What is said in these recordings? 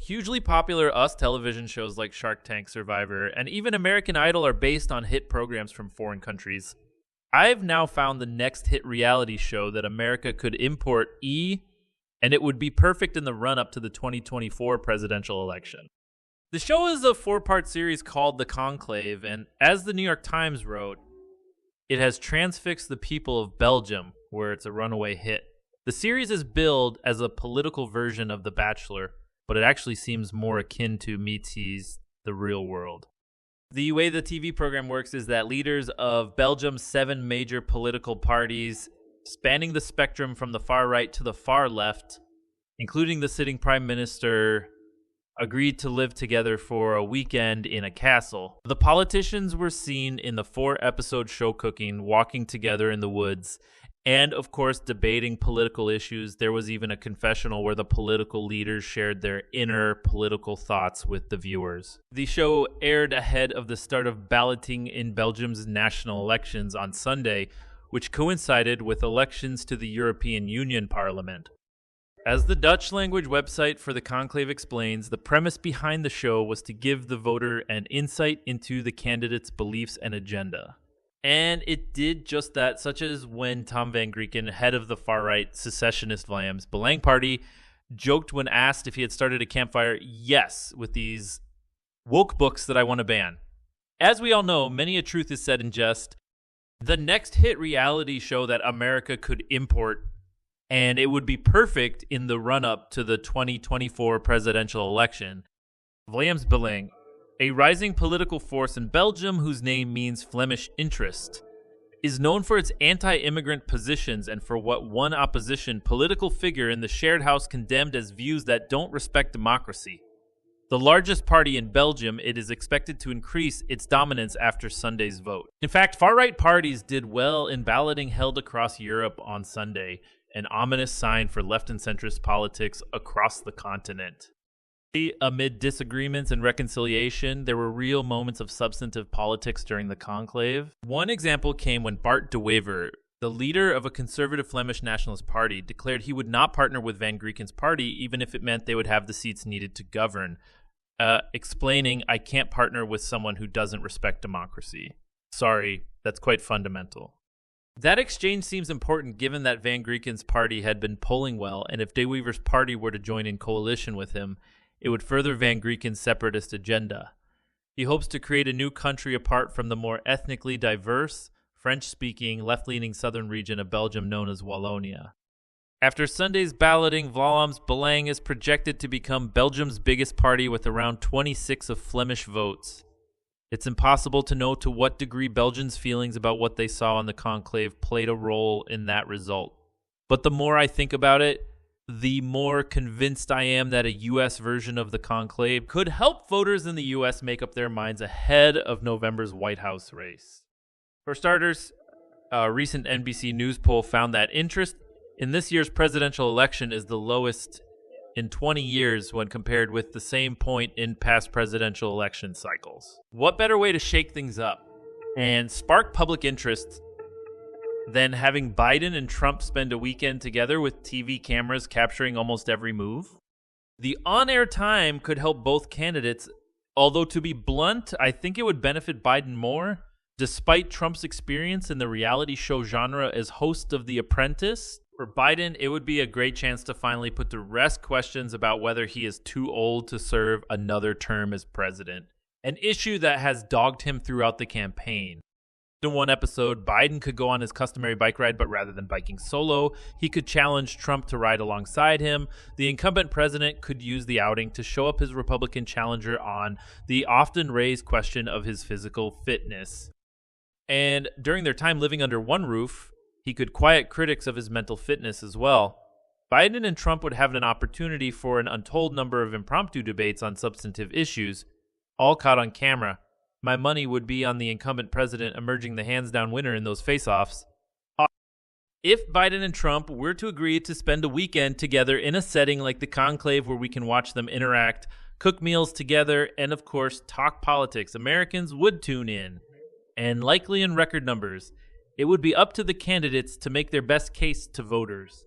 Hugely popular US television shows like Shark Tank, Survivor, and even American Idol are based on hit programs from foreign countries. I've now found the next hit reality show that America could import and it would be perfect in the run-up to the 2024 presidential election. The show is a 4-part series called The Conclave, and as the New York Times wrote, it has transfixed the people of Belgium, where it's a runaway hit. The series is billed as a political version of The Bachelor, but it actually seems more akin to Meets The Real World. The way the TV program works is that leaders of Belgium's 7 major political parties, spanning the spectrum from the far right to the far left, including the sitting prime minister, agreed to live together for a weekend in a castle. The politicians were seen in the 4-episode show Cooking, walking together in the woods, and of course debating political issues. There was even a confessional where the political leaders shared their inner political thoughts with the viewers. The show aired ahead of the start of balloting in Belgium's national elections on Sunday, which coincided with elections to the European Union Parliament. As the Dutch language website for the Conclave explains, the premise behind the show was to give the voter an insight into the candidate's beliefs and agenda. And it did just that, such as when Tom Van Grieken, head of the far-right secessionist Vlaams Belang Party, joked when asked if he had started a campfire, yes, with these woke books that I want to ban. As we all know, many a truth is said in jest. The next hit reality show that America could import, and it would be perfect in the run-up to the 2024 presidential election. Vlaams Belang, a rising political force in Belgium whose name means Flemish interest, is known for its anti-immigrant positions and for what one opposition political figure in the shared house condemned as views that don't respect democracy. The largest party in Belgium, it is expected to increase its dominance after Sunday's vote. In fact, far-right parties did well in balloting held across Europe on Sunday, an ominous sign for left and centrist politics across the continent. Amid disagreements and reconciliation, there were real moments of substantive politics during the conclave. One example came when Bart de Wever, the leader of a conservative Flemish nationalist party, declared he would not partner with Van Grieken's party even if it meant they would have the seats needed to govern, explaining, "I can't partner with someone who doesn't respect democracy. Sorry, that's quite fundamental." That exchange seems important given that Van Grieken's party had been polling well, and if De Wever's party were to join in coalition with him, it would further Van Grieken's separatist agenda. He hopes to create a new country apart from the more ethnically diverse, French-speaking, left-leaning southern region of Belgium known as Wallonia. After Sunday's balloting, Vlaams Belang is projected to become Belgium's biggest party with around 26 of Flemish votes. It's impossible to know to what degree Belgians' feelings about what they saw in the conclave played a role in that result. But the more I think about it, the more convinced I am that a U.S. version of the conclave could help voters in the U.S. make up their minds ahead of November's White House race. For starters, a recent NBC News poll found that interest in this year's presidential election is the lowest in 20 years when compared with the same point in past presidential election cycles. What better way to shake things up and spark public interest than having Biden and Trump spend a weekend together with TV cameras capturing almost every move? The on-air time could help both candidates, although to be blunt, I think it would benefit Biden more. Despite Trump's experience in the reality show genre as host of The Apprentice, for Biden, it would be a great chance to finally put to rest questions about whether he is too old to serve another term as president, an issue that has dogged him throughout the campaign. In one episode, Biden could go on his customary bike ride, but rather than biking solo, he could challenge Trump to ride alongside him. The incumbent president could use the outing to show up his Republican challenger on the often raised question of his physical fitness. And during their time living under one roof, he could quiet critics of his mental fitness as well. Biden and Trump would have an opportunity for an untold number of impromptu debates on substantive issues, all caught on camera. My money would be on the incumbent president emerging the hands-down winner in those face-offs. If Biden and Trump were to agree to spend a weekend together in a setting like the conclave where we can watch them interact, cook meals together, and of course talk politics, Americans would tune in, and likely in record numbers. It would be up to the candidates to make their best case to voters.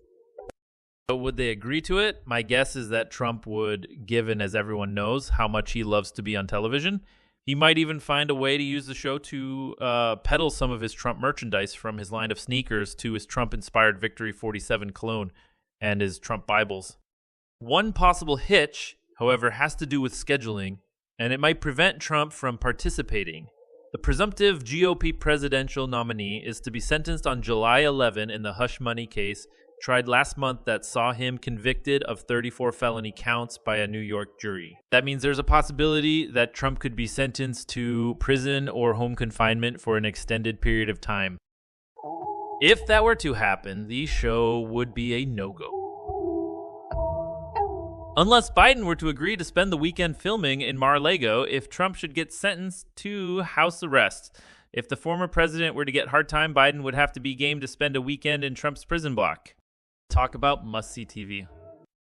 But would they agree to it? My guess is that Trump would, given, as everyone knows, how much he loves to be on television. He might even find a way to use the show to peddle some of his Trump merchandise, from his line of sneakers to his Trump-inspired Victory 47 cologne and his Trump Bibles. One possible hitch, however, has to do with scheduling, and it might prevent Trump from participating. The presumptive GOP presidential nominee is to be sentenced on July 11 in the hush money case tried last month that saw him convicted of 34 felony counts by a New York jury. That means there's a possibility that Trump could be sentenced to prison or home confinement for an extended period of time. If that were to happen, the show would be a no-go. Unless Biden were to agree to spend the weekend filming in Mar-a-Lago if Trump should get sentenced to house arrest. If the former president were to get hard time, Biden would have to be game to spend a weekend in Trump's prison block. Talk about must-see TV.